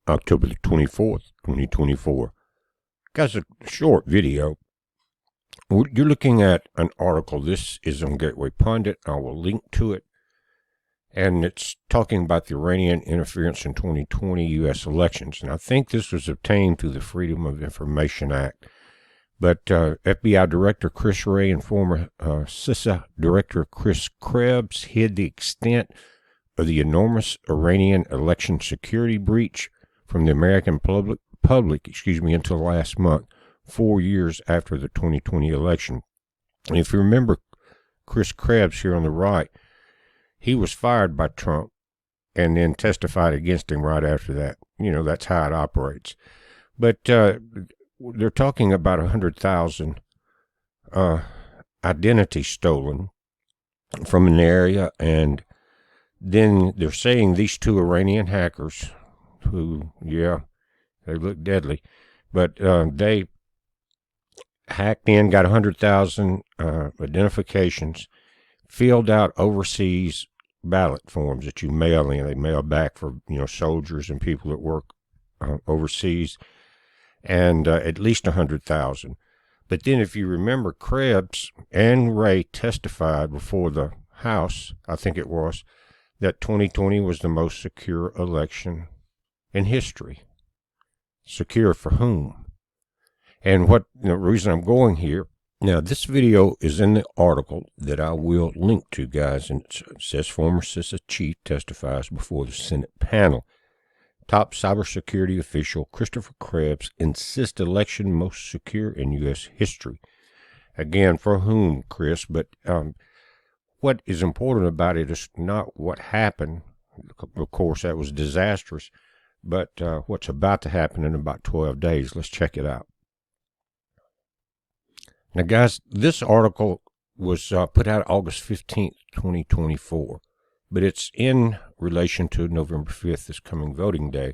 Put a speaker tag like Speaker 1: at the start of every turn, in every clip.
Speaker 1: October the 24th, 2024. Guys, a short video. You're looking at an article. This is on Gateway Pundit. I will link to it. And it's talking about the Iranian interference in 2020 U.S. elections. And I think this was obtained through the Freedom of Information Act. But FBI Director Chris Wray and former CISA Director Chris Krebs hid the extent of the enormous Iranian election security breach from the American public until last month, 4 years after the 2020 election. And if you remember Chris Krebs here on the right, he was fired by Trump and then testified against him right after that. You know, that's how it operates. But they're talking about 100,000 identities stolen from an area, and then they're saying these two Iranian hackers who, yeah, they look deadly, but they hacked in, got 100,000 identifications, filled out overseas ballot forms that you mail in. They mail back for, soldiers and people that work overseas, and at least 100,000. But then if you remember, Krebs and Wray testified before the House, I think it was, that 2020 was the most secure election in history. Secure for whom? And the reason I'm going here, now this video is in the article that I will link to, guys, and it says former CISA chief testifies before the Senate panel. Top cybersecurity official Christopher Krebs insists election most secure in U.S. history. Again, for whom, Chris? But what is important about it is not what happened. Of course, that was disastrous. But what's about to happen in about 12 days. Let's check it out. Now, guys, this article was put out August 15th, 2024. But it's in relation to November 5th, this coming voting day.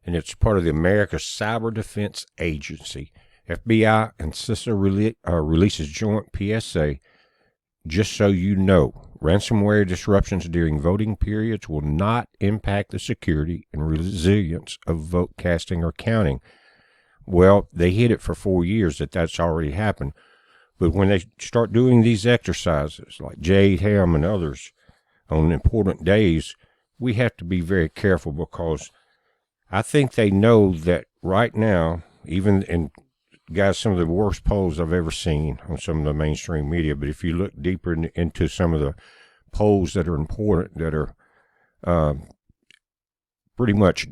Speaker 1: And it's part of the American Cyber Defense Agency. FBI and CISA releases joint PSA. Just so you know, ransomware disruptions during voting periods will not impact the security and resilience of vote casting or counting. Well, they hid it for 4 years that's already happened. But when they start doing these exercises, like Jade Helm and others, on important days, we have to be very careful, because I think they know that right now, even in, guys, some of the worst polls I've ever seen on some of the mainstream media, but if you look deeper into some of the polls that are important, that are pretty much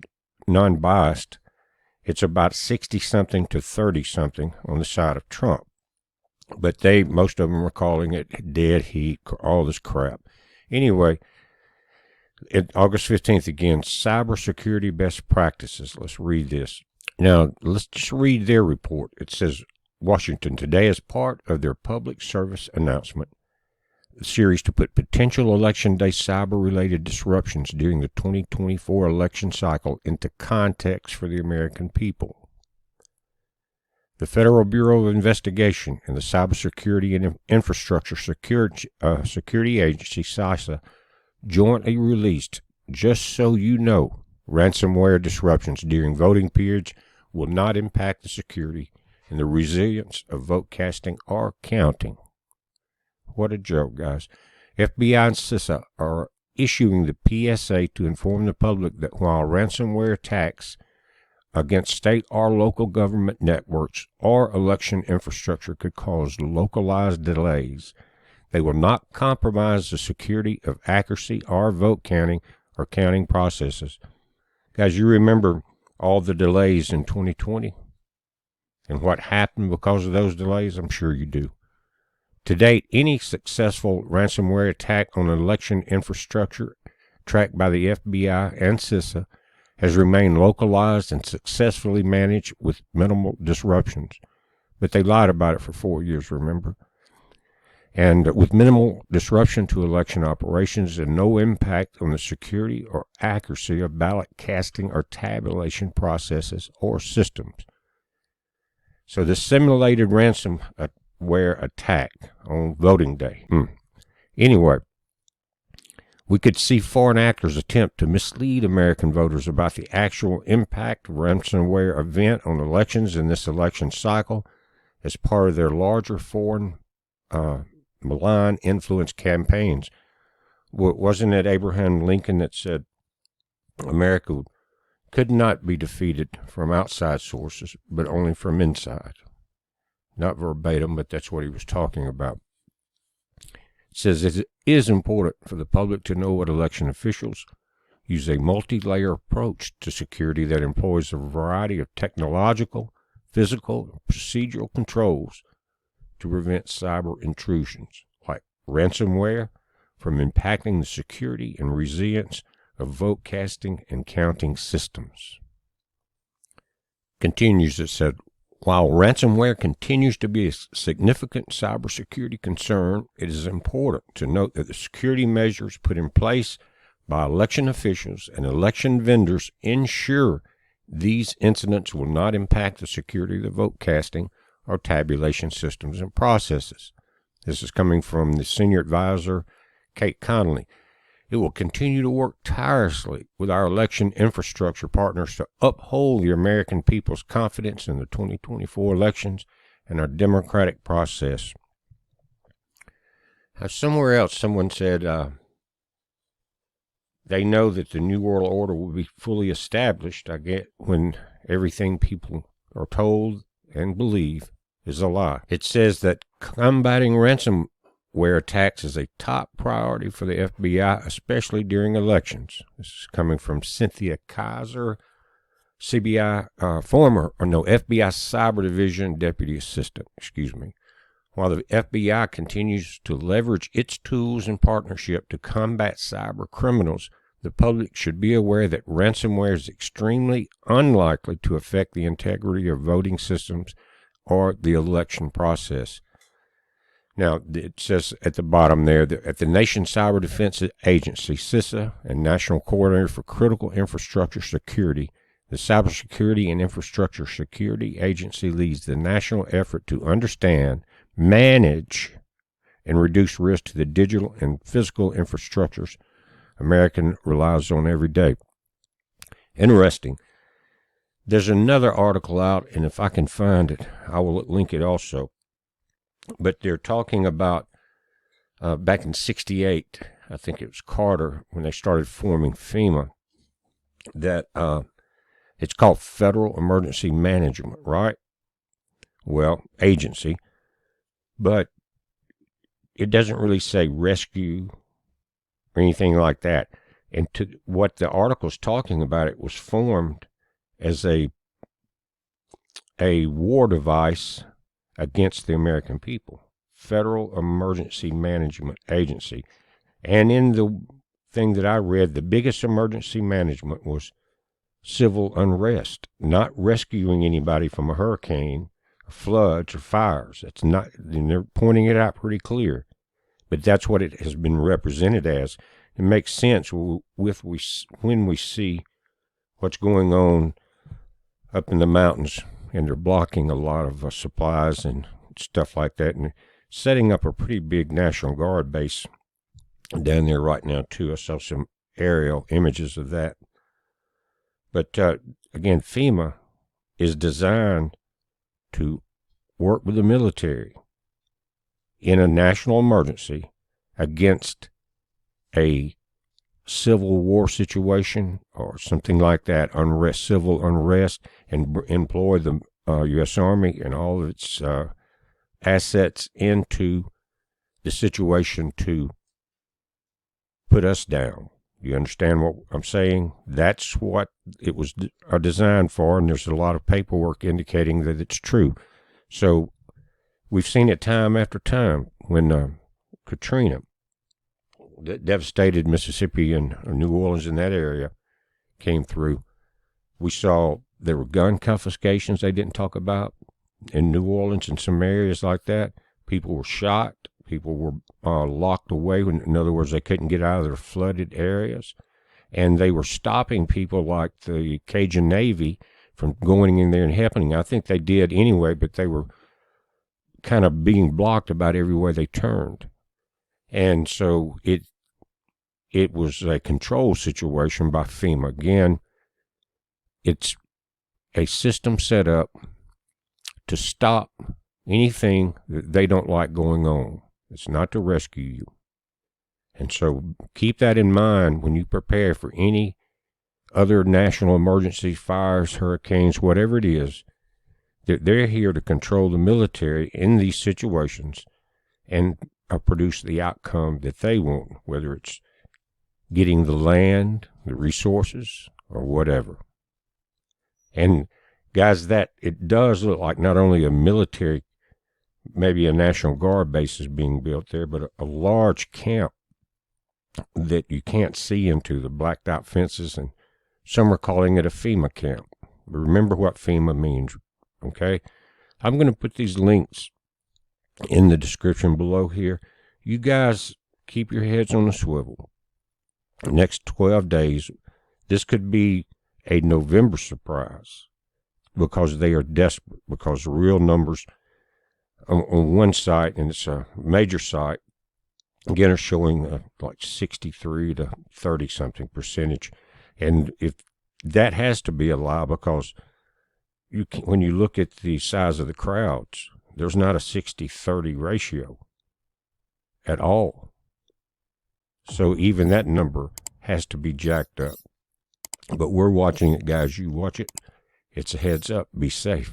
Speaker 1: non-biased, it's about 60-something to 30-something on the side of Trump. But most of them are calling it dead heat, all this crap. Anyway, August 15th again, cybersecurity best practices. Let's read this. Now, let's just read their report. It says, Washington today, as part of their public service announcement, the series to put potential election day cyber-related disruptions during the 2024 election cycle into context for the American people. The Federal Bureau of Investigation and the Cybersecurity and Infrastructure Security Agency, CISA, jointly released, just so you know, ransomware disruptions during voting periods will not impact the security and the resilience of vote casting or counting. What a joke, guys. FBI and CISA are issuing the PSA to inform the public that while ransomware attacks against state or local government networks or election infrastructure could cause localized delays, they will not compromise the security of accuracy or vote counting or counting processes. Guys, you remember all the delays in 2020 and what happened because of those delays? I'm sure you do. To date, any successful ransomware attack on election infrastructure tracked by the FBI and CISA has remained localized and successfully managed with minimal disruptions. But they lied about it for 4 years, remember? And with minimal disruption to election operations and no impact on the security or accuracy of ballot casting or tabulation processes or systems. So the simulated ransomware attack on voting day. Anyway, We could see foreign actors attempt to mislead American voters about the actual impact of ransomware event on elections in this election cycle as part of their larger foreign malign influence campaigns. Wasn't it Abraham Lincoln that said America could not be defeated from outside sources, but only from inside? Not verbatim, but that's what he was talking about. It says it is important for the public to know what election officials use a multi-layer approach to security that employs a variety of technological, physical, and procedural controls to prevent cyber intrusions, like ransomware, from impacting the security and resilience of vote casting and counting systems. Continues, it said, while ransomware continues to be a significant cybersecurity concern, it is important to note that the security measures put in place by election officials and election vendors ensure these incidents will not impact the security of the vote casting or tabulation systems and processes. This is coming from the senior advisor, Kate Connolly. It will continue to work tirelessly with our election infrastructure partners to uphold the American people's confidence in the 2024 elections and our democratic process. Now, somewhere else, someone said they know that the New World Order will be fully established, I get, when everything people are told and believe is a lie. It says that combating ransomware attacks is a top priority for the FBI, especially during elections. This is coming from Cynthia Kaiser, FBI Cyber Division Deputy Assistant. While the FBI continues to leverage its tools and partnership to combat cyber criminals, the public should be aware that ransomware is extremely unlikely to affect the integrity of voting systems or the election process. Now, it says at the bottom there that at the Nation's Cyber Defense Agency, CISA, and National Coordinator for Critical Infrastructure Security, the Cybersecurity and Infrastructure Security Agency leads the national effort to understand, manage, and reduce risk to the digital and physical infrastructures American relies on every day. Interesting. There's another article out, and if I can find it, I will link it also. But they're talking about back in '68, I think it was Carter, when they started forming FEMA, that it's called Federal Emergency Management, right? Well, agency. But it doesn't really say rescue or anything like that. And to what the article's talking about, it was formed as a war device against the American people. Federal Emergency Management Agency. And in the thing that I read, the biggest emergency management was civil unrest, not rescuing anybody from a hurricane, floods, or fires. That's not, and they're pointing it out pretty clear. But that's what it has been represented as. It makes sense when we see what's going on up in the mountains, and they're blocking a lot of supplies and stuff like that, and setting up a pretty big National Guard base down there right now, too. I saw some aerial images of that. But, again, FEMA is designed to work with the military in a national emergency against a civil war situation or something like that, civil unrest, and employ the U.S. Army and all of its assets into the situation to put us down. You understand what I'm saying? That's what it was designed for, and there's a lot of paperwork indicating that it's true. So we've seen it time after time when Katrina that devastated Mississippi and New Orleans in that area came through. We saw there were gun confiscations they didn't talk about in New Orleans and some areas like that. People were shot. People were locked away. In other words, they couldn't get out of their flooded areas. And they were stopping people like the Cajun Navy from going in there and helping. I think they did anyway, but they were kind of being blocked about everywhere they turned. And so it was a control situation by FEMA. Again, it's a system set up to stop anything that they don't like going on. It's not to rescue you. And so keep that in mind when you prepare for any other national emergencies, fires, hurricanes, whatever it is. They're here to control the military in these situations and produce the outcome that they want, whether it's getting the land, the resources, or whatever. And guys, that it does look like not only a military, maybe a National Guard base is being built there, but a large camp that you can't see into, the blacked out fences, and some are calling it a FEMA camp. But remember what FEMA means, okay? I'm going to put these links in the description below here. You guys keep your heads on the swivel. Next 12 days, this could be a November surprise because they are desperate, because the real numbers on one site, and it's a major site, again, are showing like 63 to 30 something percentage. And if that has to be a lie, because when you look at the size of the crowds, there's not a 60-30 ratio at all. So even that number has to be jacked up. But we're watching it, guys. You watch it. It's a heads up. Be safe.